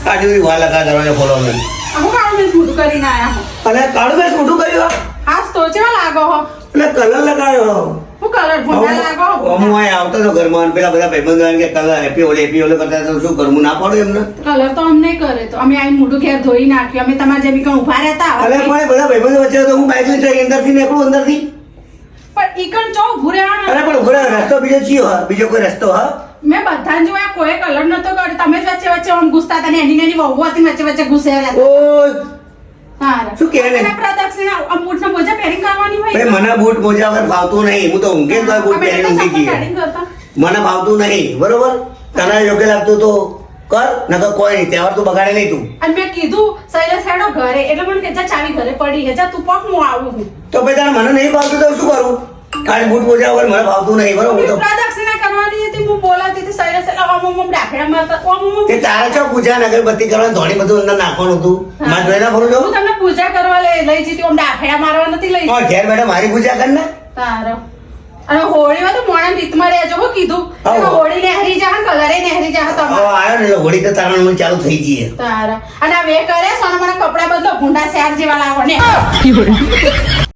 કાઢી વાર લગા દરવાજો ખોલો નહીં. હું કાળું મેસ મોટું કરીને આયા હો. અને કાળું મેસ મોટું કર્યું હાસ તો ચેવા લાગો હો. એટલે કલર લગાવ્યો. હું કલર ભૂંડા લાગો હો. હું અહીં આવતો હતો ઘરમાં પેલા બધા ભાઈબંધો આવીને કે કલર હેપી હોલી કરતા તો શું કરું ના પાડું એમને. કલર તો અમને કરે તો અમે આઈને મોઢું ઘેર ધોઈ નાખ્યું અમે તમારે જેમ કણ ઉભા રહેતા અરે પણ બધા ભાઈબંધો વચ્ચે તો હું બાઈક લઈ જઈ અંદરથી નીકળું અંદરથી. પણ ઈકણ ચો ઉભું રહેવાનું. અરે પણ ઉભો રહે, રસ્તો બીજો ચિયો હા? બીજો કોઈ રસ્તો હા? મેં બધાને જોયા કોઈ કલર નતો કર્યો તમે જ વચ્ચે વચ્ચે આમ ઘૂસતા હતા ને એની નાની વહુ હતી વચ્ચે વચ્ચે ઘૂસેલા હતા. ઓય હારા. શું કહે ને? અને પ્રદક્ષિણા આ બૂટના મોજા પહેરીને કરવાની હોય. ભાઈ મને બૂટ મોજા વગર ફાવતું નહીં. હું તો ઊંઘે તો બૂટ પહેરીને ઊંઘી જઈએ. મને ફાવતું નહીં બરોબર. તને યોગ્ય લાગતું તો કર, નકર કોઈ નહીં. તહેવાર તું બગાડે નહીં તું. અને મેં કીધું શૈલેષ હેડો ઘરે એટલે મને કે જા ચાવી ઘરે પડી છે જા તું પક હું આવું છું. તો ભાઈ તારે મને નહીં ફાવતું તો શું કરું? ખાલી બૂટ મોજા વગર મને ફાવતું નહીં બરોબર. તો પ્રદક્ષિણા કરવાની હતી હું બોલાતી હતી શૈલેષ એટલે ઓમ ડાફડા મારતા ઓમ તે તારે છો પૂજા અગરબત્તી કરવાની ધોણી બધું અંદર નાખવાનું હતું. મારે જોઈ ના ફરું છો? હું તમને પૂજા કરવા લઈ જતી ઓમ ડાફડા મારવા નથી લઈ હા, ઘેર બેઠા મારી પૂજા કર ને. તારો અને હોળીમાં તો મોણા રીતમાં રહેજો હો કીધું હા. હોળી નહેરી જા કલરે નહેરી જા હવે તમારે આવ્યો ને એટલે હોળી તો તારણ ચાલુ થઈ જઈએ. તારા અને આ વે કરે સોના મને કપડા બદલો ભૂંડા શેર જેવા લાવો ને